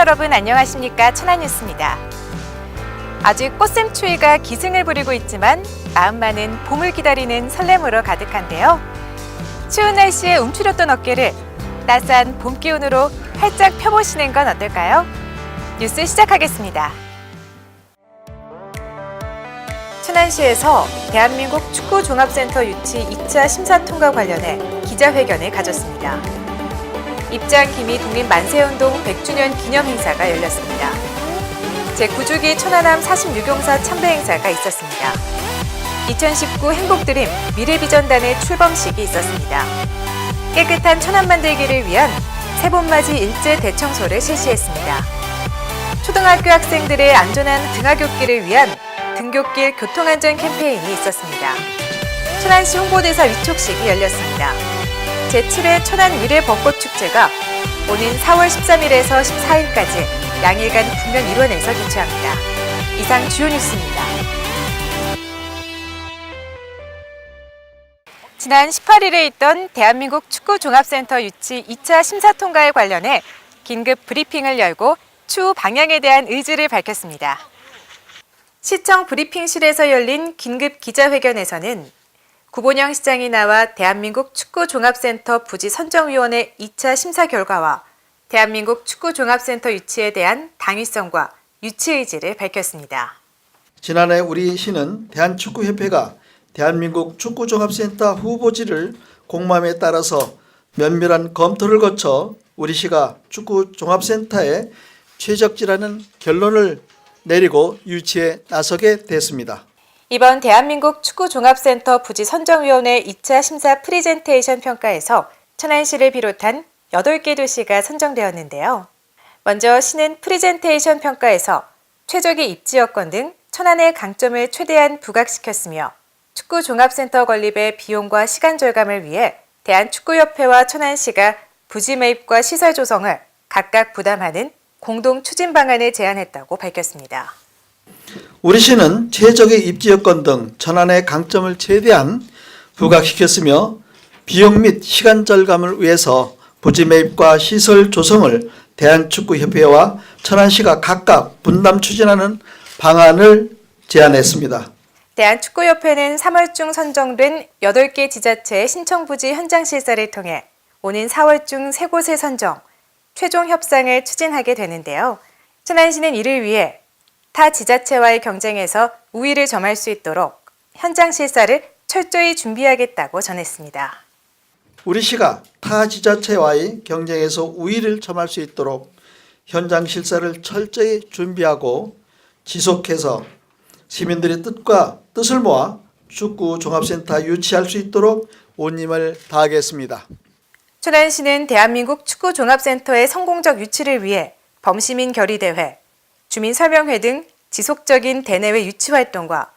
여러분 안녕하십니까? 천안뉴스입니다. 아직 꽃샘추위가 기승을 부리고 있지만 마음만은 봄을 기다리는 설렘으로 가득한데요. 추운 날씨에 움츠렸던 어깨를 따스한 봄 기운으로 활짝 펴보시는 건 어떨까요? 뉴스 시작하겠습니다. 천안시에서 대한민국 축구종합센터 유치 2차 심사 통과 관련해 기자회견을 가졌습니다. 입장 기미 독립 만세운동 100주년 기념 행사가 열렸습니다. 제9주기 천안함 46용사 참배 행사가 있었습니다. 2019 행복드림 미래비전단의 출범식이 있었습니다. 깨끗한 천안 만들기를 위한 새봄맞이 일제 대청소를 실시했습니다. 초등학교 학생들의 안전한 등하굣길을 위한 등굣길 교통안전 캠페인이 있었습니다. 천안시 홍보대사 위촉식이 열렸습니다. 제7회 천안 미래 벚꽃 축제가 오는 4월 13일에서 14일까지 양일간 국면 일원에서 개최합니다. 이상 주요 뉴스입니다. 지난 18일에 있던 대한민국 축구종합센터 유치 2차 심사 통과에 관련해 긴급 브리핑을 열고 추후 방향에 대한 의지를 밝혔습니다. 시청 브리핑실에서 열린 긴급 기자회견에서는 구본영 시장이 나와 대한민국 축구종합센터 부지 선정위원회 2차 심사 결과와 대한민국 축구종합센터 유치에 대한 당위성과 유치 의지를 밝혔습니다. 지난해 우리 시는 대한축구협회가 대한민국 축구종합센터 후보지를 공모함에 따라서 면밀한 검토를 거쳐 우리 시가 축구종합센터에 최적지라는 결론을 내리고 유치에 나서게 됐습니다. 이번 대한민국 축구종합센터 부지 선정위원회 2차 심사 프리젠테이션 평가에서 천안시를 비롯한 8개 도시가 선정되었는데요. 먼저 시는 프리젠테이션 평가에서 최적의 입지 여건 등 천안의 강점을 최대한 부각시켰으며 축구종합센터 건립의 비용과 시간 절감을 위해 대한축구협회와 천안시가 부지 매입과 시설 조성을 각각 부담하는 공동 추진 방안을 제안했다고 밝혔습니다. 우리 시는 최적의 입지 여건 등 천안의 강점을 최대한 부각시켰으며 비용 및 시간 절감을 위해서 부지 매입과 시설 조성을 대한축구협회와 천안시가 각각 분담 추진하는 방안을 제안했습니다. 대한축구협회는 3월 중 선정된 8개 지자체의 신청 부지 현장 실사를 통해 오는 4월 중 3곳을 선정, 최종 협상을 추진하게 되는데요. 천안시는 이를 위해 타 지자체와의 경쟁에서 우위를 점할 수 있도록 현장 실사를 철저히 준비하겠다고 전했습니다. 우리 시가 타 지자체와의 경쟁에서 우위를 점할 수 있도록 현장 실사를 철저히 준비하고 지속해서 시민들의 뜻과 뜻을 모아 축구종합센터 유치할 수 있도록 온 힘을 다하겠습니다. 천안시는 대한민국 축구종합센터의 성공적 유치를 위해 범시민 결의대회, 주민설명회 등 지속적인 대내외 유치 활동과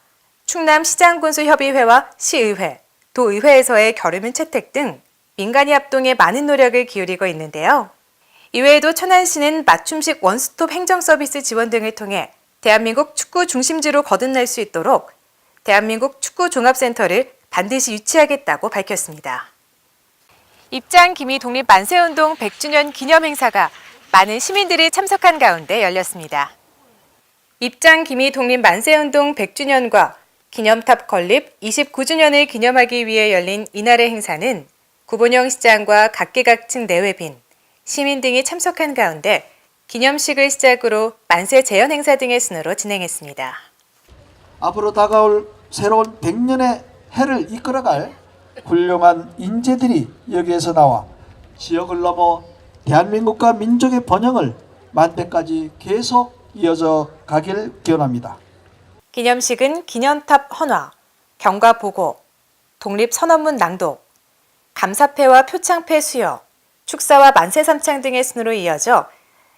충남 시장군수협의회와 시의회, 도의회에서의 결의문 채택 등 민간이 합동에 많은 노력을 기울이고 있는데요. 이외에도 천안시는 맞춤식 원스톱 행정서비스 지원 등을 통해 대한민국 축구 중심지로 거듭날 수 있도록 대한민국 축구종합센터를 반드시 유치하겠다고 밝혔습니다. 입장 기미 독립 만세운동 100주년 기념 행사가 많은 시민들이 참석한 가운데 열렸습니다. 입장 기미 독립 만세운동 100주년과 기념탑 건립 29주년을 기념하기 위해 열린 이날의 행사는 구본영 시장과 각계각층 내외빈, 시민 등이 참석한 가운데 기념식을 시작으로 만세 재현 행사 등의 순으로 진행했습니다. 앞으로 다가올 새로운 100년의 해를 이끌어갈 훌륭한 인재들이 여기에서 나와 지역을 넘어 대한민국과 민족의 번영을 만대까지 계속 이어져 가길 기원합니다. 기념식은 기념탑 헌화, 경과 보고, 독립선언문 낭독, 감사패와 표창패 수여, 축사와 만세삼창 등의 순으로 이어져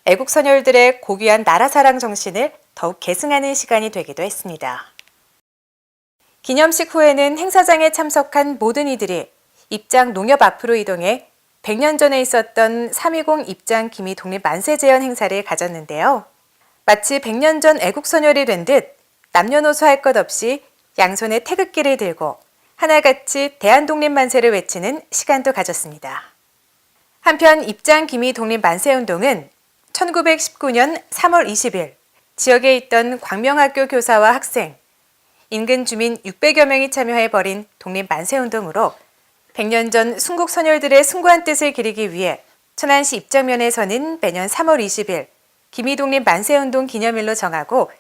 애국선열들의 고귀한 나라사랑 정신을 더욱 계승하는 시간이 되기도 했습니다. 기념식 후에는 행사장에 참석한 모든 이들이 입장 농협 앞으로 이동해 100년 전에 있었던 320 입장 기미 독립 만세 재현 행사를 가졌는데요. 마치 100년 전 애국선열이 된 듯 남녀노소 할 것 없이 양손에 태극기를 들고 하나같이 대한독립만세를 외치는 시간도 가졌습니다. 한편 입장 기미 독립 만세운동은 1919년 3월 20일 지역에 있던 광명학교 교사와 학생, 인근 주민 600여 명이 참여해 벌인 독립 만세운동으로 100년 전 순국 선열들의 숭고한 뜻을 기리기 위해 천안시 입장면에서는 매년 3월 20일 기미독립 만세운동 기념일로 정하고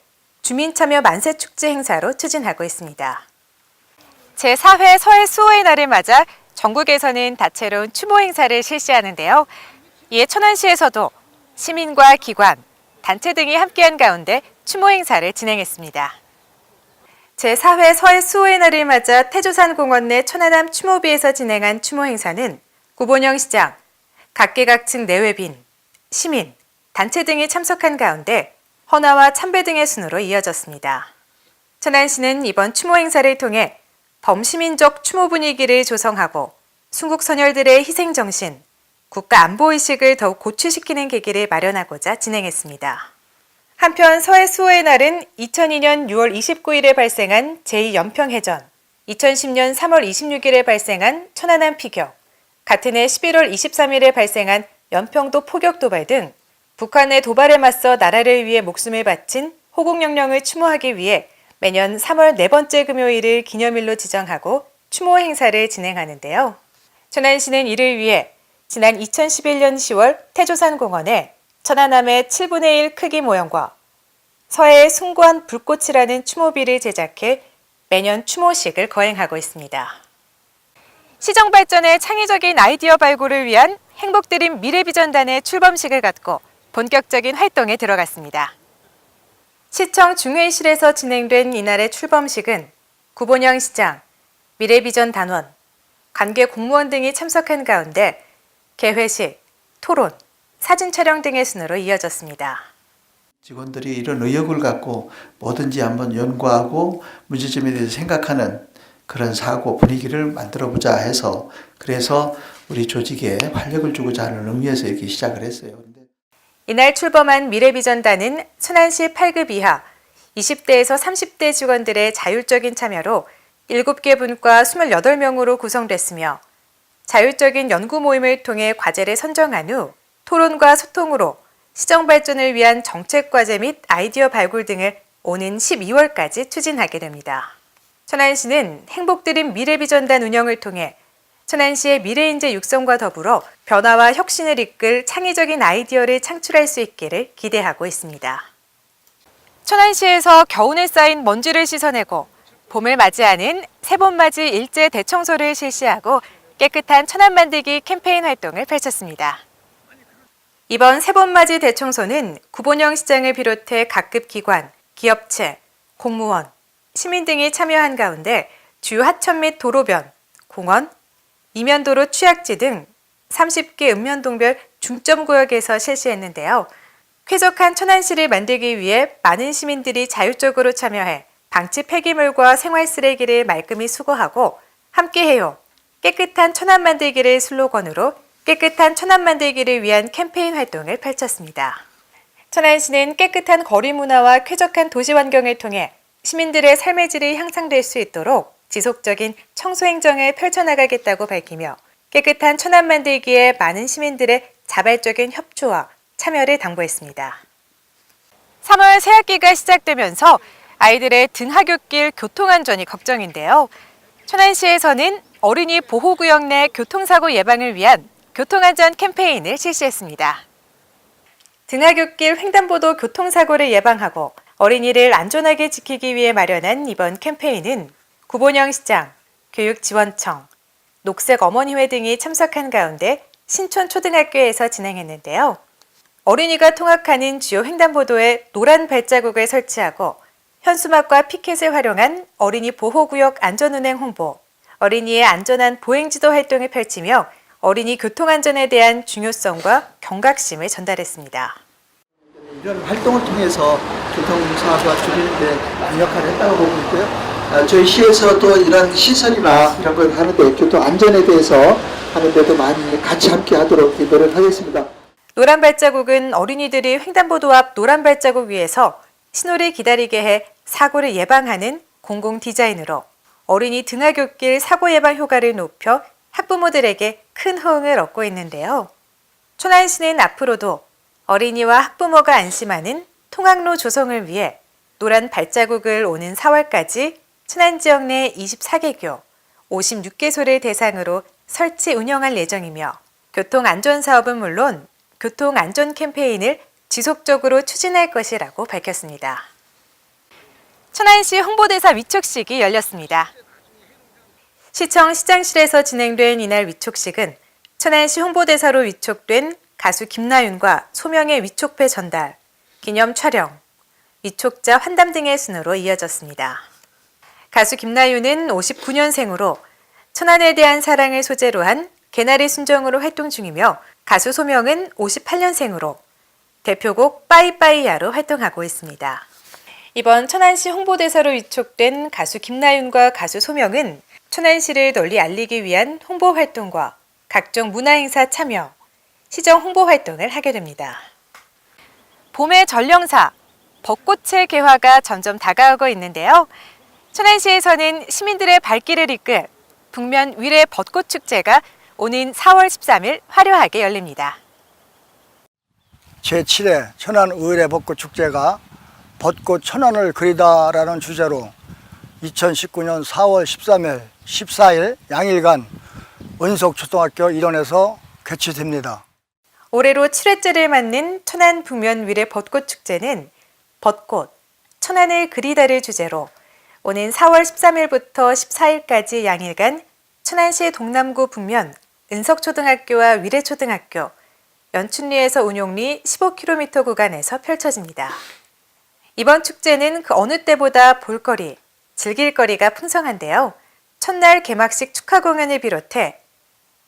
주민참여 만세축제 행사로 추진하고 있습니다. 제4회 서해 수호의 날을 맞아 전국에서는 다채로운 추모 행사를 실시하는데요. 이에 천안시에서도 시민과 기관, 단체 등이 함께한 가운데 추모 행사를 진행했습니다. 제4회 서해 수호의 날을 맞아 태조산공원 내 천안함 추모비에서 진행한 추모 행사는 구본영 시장, 각계각층 내외빈, 시민, 단체 등이 참석한 가운데 헌화와 참배 등의 순으로 이어졌습니다. 천안시는 이번 추모 행사를 통해 범시민적 추모 분위기를 조성하고 순국 선열들의 희생정신, 국가 안보의식을 더욱 고취시키는 계기를 마련하고자 진행했습니다. 한편 서해 수호의 날은 2002년 6월 29일에 발생한 제2연평해전, 2010년 3월 26일에 발생한 천안함 피격, 같은 해 11월 23일에 발생한 연평도 포격 도발 등 북한의 도발에 맞서 나라를 위해 목숨을 바친 호국영령을 추모하기 위해 매년 3월 네 번째 금요일을 기념일로 지정하고 추모 행사를 진행하는데요. 천안시는 이를 위해 지난 2011년 10월 태조산공원에 천안함의 7분의 1 크기 모형과 서해의 숭고한 불꽃이라는 추모비를 제작해 매년 추모식을 거행하고 있습니다. 시정 발전의 창의적인 아이디어 발굴을 위한 행복드림 미래비전단의 출범식을 갖고 본격적인 활동에 들어갔습니다. 시청 중회의실에서 진행된 이날의 출범식은 구본영 시장, 미래비전 단원, 관계 공무원 등이 참석한 가운데 개회식, 토론, 사진 촬영 등의 순으로 이어졌습니다. 직원들이 이런 의욕을 갖고 뭐든지 한번 연구하고 문제점에 대해서 생각하는 그런 사고 분위기를 만들어보자 해서 그래서 우리 조직에 활력을 주고자 하는 의미에서 이렇게 시작을 했어요. 이날 출범한 미래비전단은 천안시 8급 이하 20대에서 30대 직원들의 자율적인 참여로 7개 분과 28명으로 구성됐으며 자율적인 연구 모임을 통해 과제를 선정한 후 토론과 소통으로 시정 발전을 위한 정책 과제 및 아이디어 발굴 등을 오는 12월까지 추진하게 됩니다. 천안시는 행복드림 미래비전단 운영을 통해 천안시의 미래인재 육성과 더불어 변화와 혁신을 이끌 창의적인 아이디어를 창출할 수 있기를 기대하고 있습니다. 천안시에서 겨우내 쌓인 먼지를 씻어내고 봄을 맞이하는 새봄맞이 일제 대청소를 실시하고 깨끗한 천안 만들기 캠페인 활동을 펼쳤습니다. 이번 새봄맞이 대청소는 구본영 시장을 비롯해 각급 기관, 기업체, 공무원, 시민 등이 참여한 가운데 주요 하천 및 도로변, 공원, 이면도로 취약지 등 30개 읍면동별 중점구역에서 실시했는데요. 쾌적한 천안시를 만들기 위해 많은 시민들이 자율적으로 참여해 방치 폐기물과 생활 쓰레기를 말끔히 수거하고 함께해요. 깨끗한 천안 만들기를 슬로건으로 깨끗한 천안 만들기를 위한 캠페인 활동을 펼쳤습니다. 천안시는 깨끗한 거리 문화와 쾌적한 도시 환경을 통해 시민들의 삶의 질이 향상될 수 있도록 지속적인 청소 행정을 펼쳐나가겠다고 밝히며 깨끗한 천안 만들기에 많은 시민들의 자발적인 협조와 참여를 당부했습니다. 3월 새학기가 시작되면서 아이들의 등하굣길 교통안전이 걱정인데요. 천안시에서는 어린이 보호구역 내 교통사고 예방을 위한 교통안전 캠페인을 실시했습니다. 등하굣길 횡단보도 교통사고를 예방하고 어린이를 안전하게 지키기 위해 마련한 이번 캠페인은 구본영 시장, 교육지원청, 녹색어머니회 등이 참석한 가운데 신촌초등학교에서 진행했는데요. 어린이가 통학하는 주요 횡단보도에 노란 발자국을 설치하고 현수막과 피켓을 활용한 어린이 보호구역 안전운행 홍보, 어린이의 안전한 보행지도 활동을 펼치며 어린이 교통안전에 대한 중요성과 경각심을 전달했습니다. 이런 활동을 통해서 교통사고가 줄이는 데 많은 역할을 했다고 보고 있고요. 저희 시에서도 이런 시설이나 이런 걸 하는데 교통 안전에 대해서 하는데도 많이 같이 함께 하도록 노력하겠습니다. 노란 발자국은 어린이들이 횡단보도 앞 노란 발자국 위에서 신호를 기다리게 해 사고를 예방하는 공공 디자인으로 어린이 등하굣길 사고 예방 효과를 높여 학부모들에게 큰 호응을 얻고 있는데요. 천안시는 앞으로도 어린이와 학부모가 안심하는 통학로 조성을 위해 노란 발자국을 오는 4월까지 천안 지역 내 24개교 56개소를 대상으로 설치 운영할 예정이며 교통안전사업은 물론 교통안전 캠페인을 지속적으로 추진할 것이라고 밝혔습니다. 천안시 홍보대사 위촉식이 열렸습니다. 시청 시장실에서 진행된 이날 위촉식은 천안시 홍보대사로 위촉된 가수 김나윤과 소명의 위촉패 전달, 기념 촬영, 위촉자 환담 등의 순으로 이어졌습니다. 가수 김나윤은 59년생으로 천안에 대한 사랑을 소재로 한 개나리 순정으로 활동 중이며 가수 소명은 58년생으로 대표곡 빠이빠이야로 활동하고 있습니다. 이번 천안시 홍보대사로 위촉된 가수 김나윤과 가수 소명은 천안시를 널리 알리기 위한 홍보 활동과 각종 문화행사 참여, 시정 홍보 활동을 하게 됩니다. 봄의 전령사, 벚꽃의 개화가 점점 다가오고 있는데요. 천안시에서는 시민들의 발길을 이끌 북면 위례 벚꽃축제가 오는 4월 13일 화려하게 열립니다. 제7회 천안 의뢰 벚꽃 축제가 벚꽃 천안을 그리다라는 주제로 2019년 4월 13일, 14일 양일간 은석초등학교 일원에서 개최됩니다. 올해로 7회째를 맞는 천안 북면 위례 벚꽃 축제는 벚꽃, 천안을 그리다를 주제로 오는 4월 13일부터 14일까지 양일간 천안시 동남구 북면 은석초등학교와 위례초등학교, 연춘리에서 운용리 15km 구간에서 펼쳐집니다. 이번 축제는 그 어느 때보다 볼거리, 즐길 거리가 풍성한데요. 첫날 개막식 축하 공연을 비롯해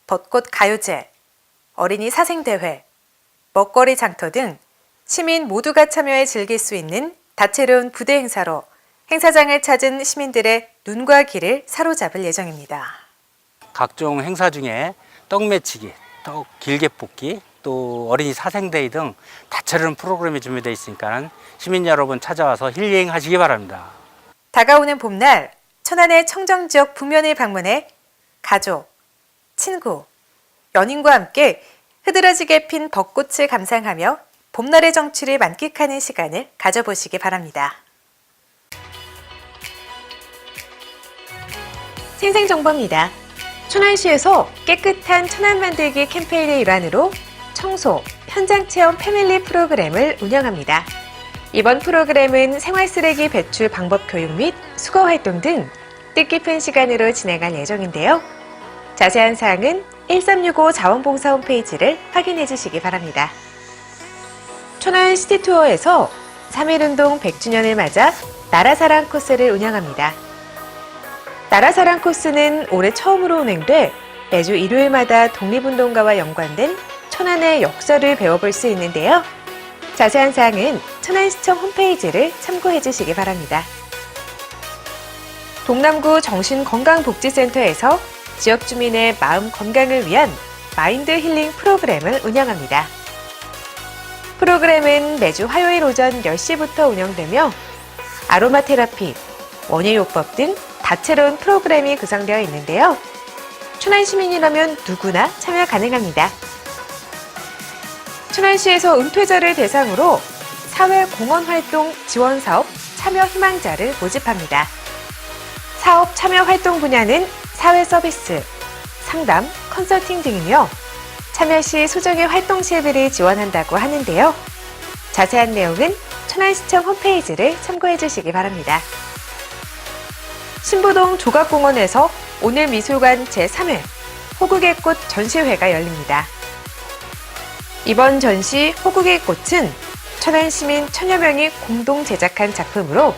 벚꽃 가요제, 어린이 사생대회, 먹거리 장터 등 시민 모두가 참여해 즐길 수 있는 다채로운 부대 행사로 행사장을 찾은 시민들의 눈과 귀를 사로잡을 예정입니다. 각종 행사 중에 떡매치기, 떡 길게 뽑기, 또 어린이 사생대회 등 다채로운 프로그램이 준비되어 있으니까 시민 여러분 찾아와서 힐링하시기 바랍니다. 다가오는 봄날 천안의 청정지역 북면을 방문해 가족, 친구, 연인과 함께 흐드러지게 핀 벚꽃을 감상하며 봄날의 정취를 만끽하는 시간을 가져보시기 바랍니다. 생생정보입니다. 천안시에서 깨끗한 천안 만들기 캠페인의 일환으로 청소, 현장체험 패밀리 프로그램을 운영합니다. 이번 프로그램은 생활쓰레기 배출 방법 교육 및 수거 활동 등 뜻깊은 시간으로 진행할 예정인데요. 자세한 사항은 1365 자원봉사 홈페이지를 확인해 주시기 바랍니다. 천안 시티투어에서 3.1운동 100주년을 맞아 나라사랑 코스를 운영합니다. 나라사랑 코스는 올해 처음으로 운행돼 매주 일요일마다 독립운동가와 연관된 천안의 역사를 배워볼 수 있는데요. 자세한 사항은 천안시청 홈페이지를 참고해 주시기 바랍니다. 동남구 정신건강복지센터에서 지역 주민의 마음 건강을 위한 마인드 힐링 프로그램을 운영합니다. 프로그램은 매주 화요일 오전 10시부터 운영되며 아로마 테라피, 원예요법 등 다채로운 프로그램이 구성되어 있는데요. 천안 시민이라면 누구나 참여 가능합니다. 천안시에서 은퇴자를 대상으로 사회 공헌활동 지원사업 참여 희망자를 모집합니다. 사업 참여 활동 분야는 사회 서비스, 상담, 컨설팅 등이며 참여 시 소정의 활동 실비를 지원한다고 하는데요. 자세한 내용은 천안시청 홈페이지를 참고해 주시기 바랍니다. 신부동 조각공원에서 오늘 미술관 제3회 호국의 꽃 전시회가 열립니다. 이번 전시 호국의 꽃은 천안 시민 천여 명이 공동 제작한 작품으로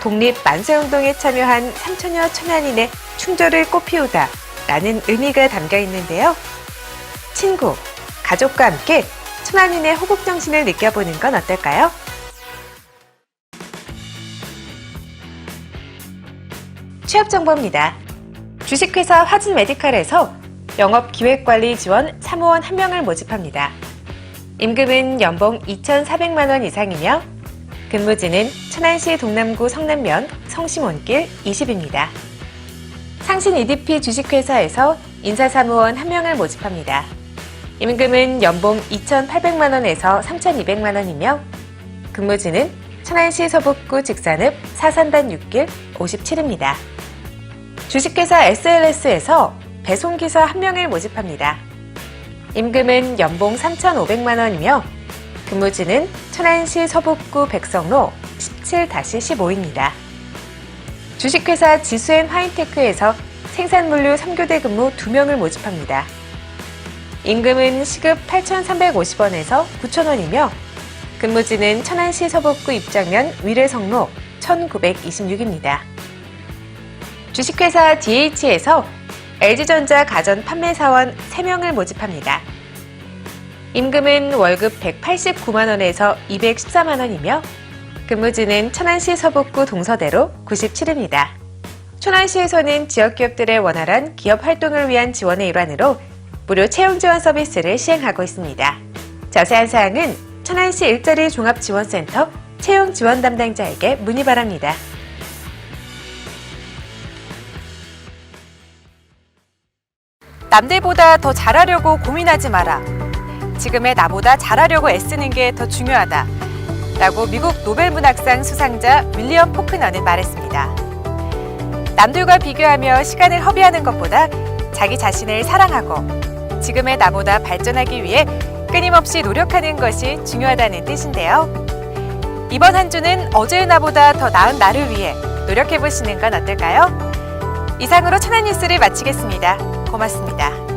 독립 만세운동에 참여한 3천여 천안인의 충절을 꽃피우다 라는 의미가 담겨 있는데요. 친구, 가족과 함께 천안인의 호국 정신을 느껴보는 건 어떨까요? 취업 정보입니다. 주식회사 화진메디칼에서 영업기획관리 지원 사무원 1명을 모집합니다. 임금은 연봉 2,400만 원 이상이며 근무지는 천안시 동남구 성남면 성심원길 20입니다. 상신 EDP 주식회사에서 인사사무원 1명을 모집합니다. 임금은 연봉 2,800만 원에서 3,200만 원이며 근무지는 천안시 서북구 직산읍 사산단 6길 57입니다. 주식회사 SLS에서 배송기사 1명을 모집합니다. 임금은 연봉 3,500만 원이며 근무지는 천안시 서북구 백성로 17-15입니다. 주식회사 지수앤 화인테크에서 생산물류 3교대 근무 2명을 모집합니다. 임금은 시급 8,350원에서 9,000원이며 근무지는 천안시 서북구 입장면 위례성로 1926입니다. 주식회사 DH에서 LG전자 가전 판매사원 3명을 모집합니다. 임금은 월급 189만 원에서 214만 원이며 근무지는 천안시 서북구 동서대로 97입니다. 천안시에서는 지역기업들의 원활한 기업 활동을 위한 지원의 일환으로 무료 채용 지원 서비스를 시행하고 있습니다. 자세한 사항은 천안시 일자리 종합지원센터 채용 지원 담당자에게 문의 바랍니다. 남들보다 더 잘하려고 고민하지 마라. 지금의 나보다 잘하려고 애쓰는 게 더 중요하다. 라고 미국 노벨문학상 수상자 윌리엄 포크너는 말했습니다. 남들과 비교하며 시간을 허비하는 것보다 자기 자신을 사랑하고 지금의 나보다 발전하기 위해 끊임없이 노력하는 것이 중요하다는 뜻인데요. 이번 한 주는 어제의 나보다 더 나은 나를 위해 노력해보시는 건 어떨까요? 이상으로 천안 뉴스를 마치겠습니다. 고맙습니다.